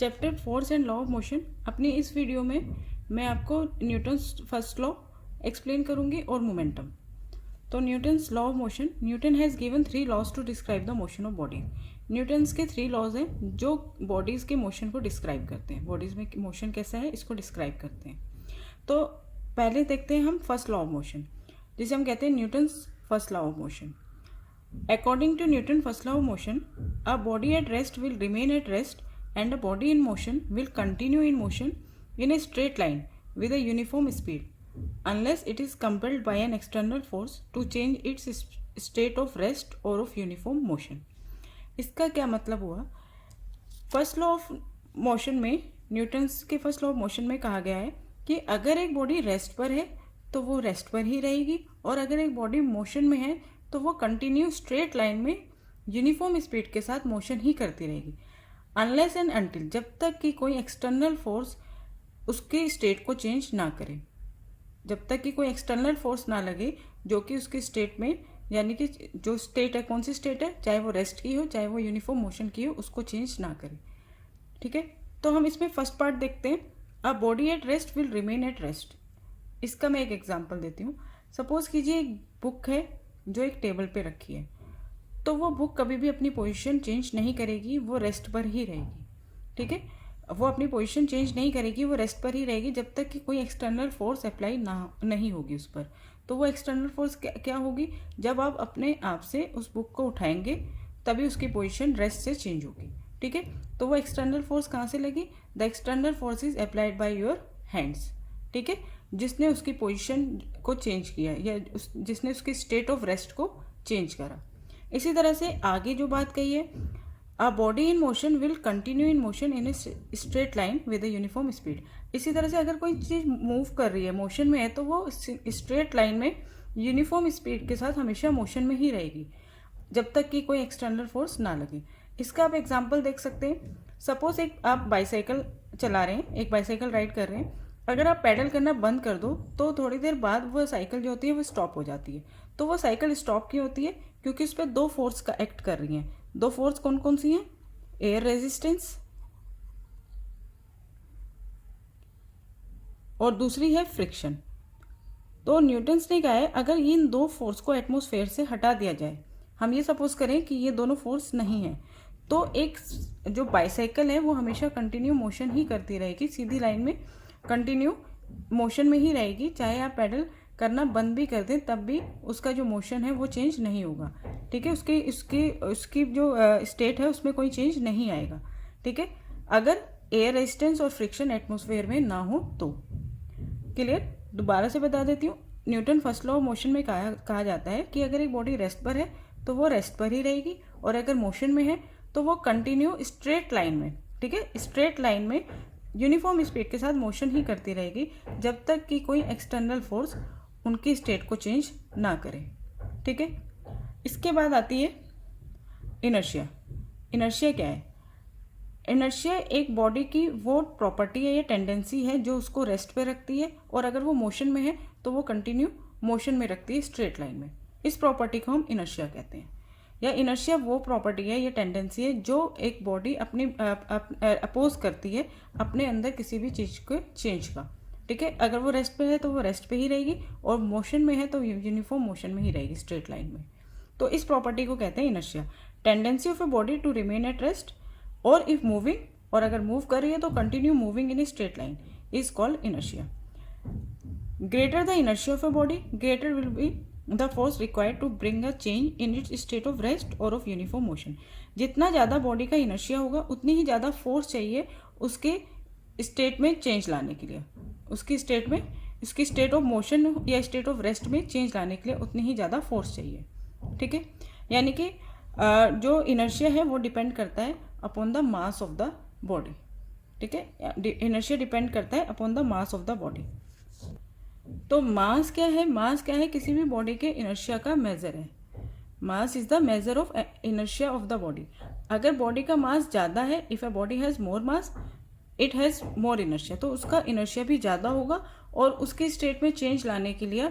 Chapter force and law of motion. अपनी इस video में मैं आपको न्यूटन्स फर्स्ट लॉ एक्सप्लेन करूंगी और मोमेंटम। तो Newton's law of motion, Newton has given 3 laws to describe the motion of body. Newton's के 3 लॉज हैं जो बॉडीज़ के मोशन को डिस्क्राइब करते हैं। बॉडीज़ में मोशन कैसा है इसको डिस्क्राइब करते हैं। तो पहले देखते हैं हम फर्स्ट लॉ ऑफ मोशन, जिसे हम कहते हैं Newton's first law of motion. According to Newton's first law of motion, a body at rest will remain at rest and a body in motion will continue in motion in a straight line with a uniform speed unless it is compelled by an external force to change its state of rest or of uniform motion। इसका क्या मतलब हुआ? First law of motion में, Newton's के first law of motion में कहा गया है कि अगर एक बॉडी रेस्ट पर है तो वो रेस्ट पर ही रहेगी, और अगर एक बॉडी मोशन में है तो वो कंटिन्यू स्ट्रेट लाइन में यूनिफॉर्म स्पीड के साथ मोशन ही करती रहेगी, अनलेस एंड अनटिल, जब तक कि कोई एक्सटर्नल फोर्स उसके स्टेट को चेंज ना करे। जब तक कि कोई एक्सटर्नल फोर्स ना लगे जो कि उसके स्टेट में, यानी कि जो स्टेट है, कौन सी स्टेट है, चाहे वो रेस्ट की हो चाहे वो यूनिफॉर्म मोशन की हो, उसको चेंज ना करे। ठीक है, तो हम इसमें फर्स्ट पार्ट देखते हैं। A body at rest will remain at rest. इसका मैं एक एग्जांपल देती हूँ। सपोज कीजिए एक बुक है जो एक टेबल पे रखी है, तो वो बुक कभी भी अपनी पोजीशन चेंज नहीं करेगी, वो रेस्ट पर ही रहेगी। ठीक है, वो अपनी पोजीशन चेंज नहीं करेगी, वो रेस्ट पर ही रहेगी जब तक कि कोई एक्सटर्नल फोर्स अप्लाई नहीं होगी उस पर। तो वो एक्सटर्नल फोर्स क्या होगी? जब आप अपने आप से उस बुक को उठाएंगे तभी उसकी पोजीशन रेस्ट से चेंज होगी। ठीक है, तो वो एक्सटर्नल फोर्स कहाँ से लगी? The external force is applied by your hands. ठीक है, जिसने उसकी पोजीशन को चेंज किया या जिसने उसकी स्टेट ऑफ रेस्ट को चेंज करा। इसी तरह से आगे जो बात कही है, a body in motion will continue in motion in a straight line with a uniform speed. इसी तरह से अगर कोई चीज़ मूव कर रही है, मोशन में है, तो वो स्ट्रेट लाइन में यूनिफॉर्म स्पीड के साथ हमेशा मोशन में ही रहेगी जब तक कि कोई एक्सटर्नल फोर्स ना लगे। इसका आप एग्जाम्पल देख सकते हैं। सपोज एक आप बाईसाइकिल चला रहे हैं, एक बाईसाइकिल राइड कर रहे हैं। अगर आप पैडल करना बंद कर दो तो थोड़ी देर बाद वो साइकिल जो होती है वो स्टॉप हो जाती है। तो वो साइकिल स्टॉप क्यों होती है? क्योंकि उस पर 2 फोर्स का एक्ट कर रही हैं। 2 फोर्स कौन कौन सी हैं? एयर रेजिस्टेंस और दूसरी है फ्रिक्शन। तो न्यूटन्स ने कहा है अगर इन 2 फोर्स को एटमॉस्फेयर से हटा दिया जाए, हम ये सपोज करें कि ये दोनों फोर्स नहीं है, तो एक जो बाईसाइकिल है वो हमेशा कंटिन्यू मोशन ही करती रहेगी, सीधी लाइन में कंटिन्यू मोशन में ही रहेगी। चाहे आप पैडल करना बंद भी कर दें तब भी उसका जो मोशन है वो चेंज नहीं होगा। ठीक है, उसकी जो स्टेट है उसमें कोई चेंज नहीं आएगा। ठीक है, अगर एयर रेजिस्टेंस और फ्रिक्शन एटमॉस्फेयर में ना हो तो। क्लियर? दोबारा से बता देती हूँ। Newton first law of motion में कहा जाता है कि अगर एक बॉडी रेस्ट पर है तो वो रेस्ट पर ही रहेगी, और अगर मोशन में है तो वो कंटिन्यू स्ट्रेट लाइन में, ठीक है, स्ट्रेट लाइन में यूनिफॉर्म स्पीड के साथ मोशन ही करती रहेगी जब तक कि कोई एक्सटर्नल फोर्स उनकी स्टेट को चेंज ना करे। ठीक है, इसके बाद आती है इनर्शिया। इनर्शिया क्या है? इनर्शिया एक बॉडी की वो प्रॉपर्टी है या टेंडेंसी है जो उसको रेस्ट पे रखती है, और अगर वो मोशन में है तो वो कंटिन्यू मोशन में रखती है स्ट्रेट लाइन में। इस प्रॉपर्टी को हम इनर्शिया कहते हैं। या इनर्शिया वो प्रॉपर्टी है या टेंडेंसी है जो एक बॉडी अपनी अपोज करती है अपने अंदर किसी भी चीज़ के चेंज का। ठीक है, अगर वो रेस्ट पे है तो वो रेस्ट पे ही रहेगी, और मोशन में है तो यूनिफॉर्म मोशन में ही रहेगी स्ट्रेट लाइन में। तो इस प्रॉपर्टी को कहते हैं inertia. Tendency of a body to remain at rest और इफ मूविंग, और अगर मूव कर रही है तो continue moving in a straight line, is called inertia. Greater the inertia of a body, greater will be the force required to bring a change in its state of rest और of uniform motion. जितना ज़्यादा body का inertia होगा उतनी ही ज़्यादा force चाहिए उसके state में चेंज लाने के लिए, उसकी स्टेट में, उसकी स्टेट ऑफ मोशन या स्टेट ऑफ रेस्ट में चेंज लाने के लिए उतनी ही ज़्यादा फोर्स चाहिए। ठीक है, यानी कि जो इनर्शिया है वो डिपेंड करता है upon the mass of the body. ठीक है, इनर्शिया डिपेंड करता है upon the mass of the body. तो मास क्या है? मास क्या है? किसी भी बॉडी के इनर्शिया का मेजर है। Mass is the measure of inertia of the body. अगर बॉडी का मास ज़्यादा है, if a body has more mass it has more inertia, तो उसका इनर्शिया भी ज़्यादा होगा और उसकी स्टेट में चेंज लाने के लिए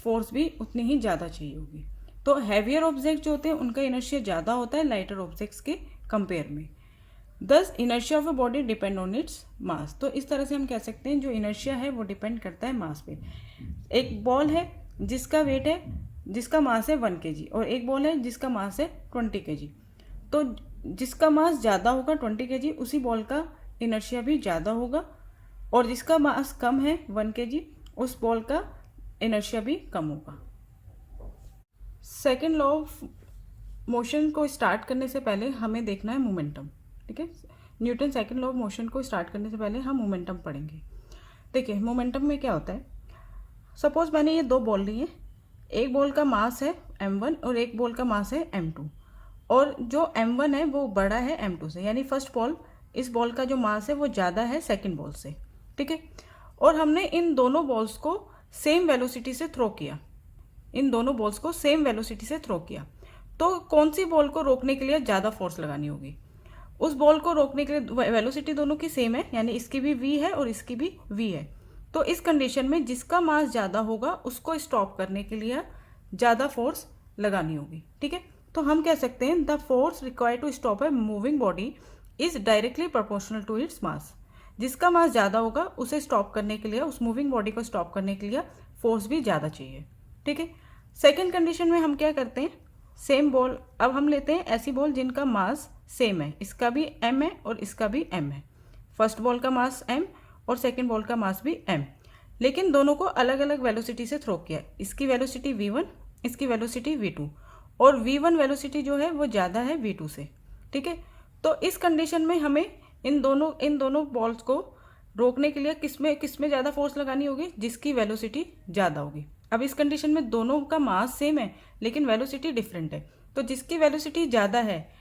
फोर्स भी उतनी ही ज़्यादा चाहिए होगी। तो हैवियर ऑब्जेक्ट जो होते हैं उनका इनर्शिया ज़्यादा होता है लाइटर ऑब्जेक्ट्स के कंपेयर में। दस inertia of a body depend on its mass. तो इस तरह से हम कह सकते हैं जो इनर्शिया है वो डिपेंड करता है मास पे। एक बॉल है जिसका वेट है, जिसका मास है 1 kg, और एक बॉल है जिसका मास है 20 kg। तो जिसका मास ज़्यादा होगा 20 kg, उसी बॉल का इनर्शिया भी ज़्यादा होगा, और जिसका मास कम है 1 kg, उस बॉल का इनर्शिया भी कम होगा। सेकेंड लॉ ऑफ मोशन को स्टार्ट करने से पहले हमें देखना है मोमेंटम। ठीक है, Newton second law of motion को स्टार्ट करने से पहले हम मोमेंटम पढ़ेंगे। देखिए मोमेंटम में क्या होता है, सपोज मैंने ये दो बॉल ली है, एक बॉल का मास है m1 और एक बॉल का मास है m2, और जो m1 है वो बड़ा है m2 से, यानी फर्स्ट बॉल, इस बॉल का जो मास है वो ज़्यादा है सेकेंड बॉल से। ठीक है, और हमने इन दोनों बॉल्स को सेम वेलोसिटी से थ्रो किया, इन दोनों बॉल्स को सेम वेलोसिटी से थ्रो किया। तो कौन सी बॉल को रोकने के लिए ज़्यादा फोर्स लगानी होगी? उस बॉल को रोकने के लिए वेलोसिटी दोनों की सेम है, यानी इसकी भी v है और इसकी भी v है। तो इस कंडीशन में जिसका मास ज़्यादा होगा उसको स्टॉप करने के लिए ज़्यादा फोर्स लगानी होगी। ठीक है, तो हम कह सकते हैं the force required to stop a moving body is directly proportional to its mass. जिसका मास ज़्यादा होगा उसे स्टॉप करने के लिए, उस मूविंग बॉडी को स्टॉप करने के लिए फोर्स भी ज़्यादा चाहिए। ठीक है, सेकेंड कंडीशन में हम क्या करते हैं, सेम बॉल, अब हम लेते हैं ऐसी बॉल जिनका मास सेम है, इसका भी m है और इसका भी m है। फर्स्ट बॉल का मास m और सेकेंड बॉल का मास भी m, लेकिन दोनों को अलग अलग वेलोसिटी से थ्रो किया। इसकी वेलोसिटी v1, इसकी वेलोसिटी v2, और v1 वेलोसिटी जो है वो ज़्यादा है v2 से। ठीक है, तो इस कंडीशन में हमें इन दोनों बॉल्स को रोकने के लिए किसमें ज़्यादा फोर्स लगानी होगी? जिसकी वेलोसिटी ज़्यादा होगी। अब इस कंडीशन में दोनों का मास सेम है लेकिन वेलोसिटी डिफरेंट है, तो जिसकी वेलोसिटी ज़्यादा है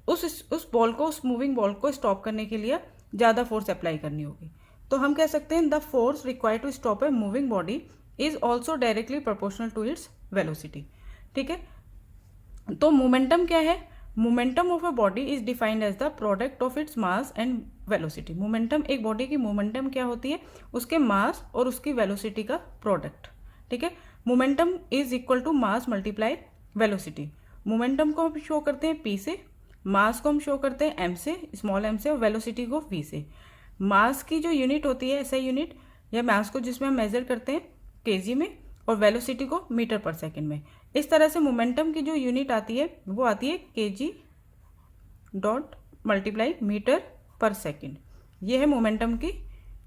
उस बॉल को, उस मूविंग बॉल को स्टॉप करने के लिए ज़्यादा फोर्स अप्लाई करनी होगी। तो हम कह सकते हैं the force required to stop a moving body is also directly proportional to its velocity. ठीक है, तो मोमेंटम क्या है? Momentum of a body is defined as the product of its mass and velocity. Momentum, एक body की momentum क्या होती है? उसके मास और उसकी वेलोसिटी का प्रोडक्ट। ठीक है, momentum is equal to mass multiply velocity. Momentum को हम शो करते हैं p से, मास को हम शो करते हैं m से, स्मॉल m से, और वेलोसिटी को v से। मास की जो यूनिट होती है SI यूनिट, या मास को जिसमें हम मेजर करते हैं kg में, और वेलोसिटी को मीटर पर सेकेंड में। इस तरह से मोमेंटम की जो यूनिट आती है वो आती है kg dot multiply metre per second. ये है मोमेंटम की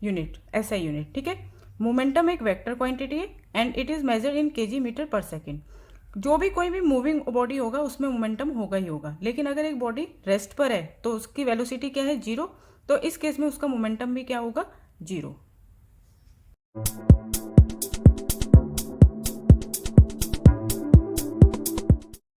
यूनिट, SI यूनिट। ठीक है, मोमेंटम एक वेक्टर क्वांटिटी है and it is measured in kg metre per second. जो भी कोई भी मूविंग बॉडी होगा उसमें मोमेंटम होगा ही होगा, लेकिन अगर एक बॉडी रेस्ट पर है तो उसकी वेलोसिटी क्या है? 0। तो इस केस में उसका मोमेंटम भी क्या होगा? 0।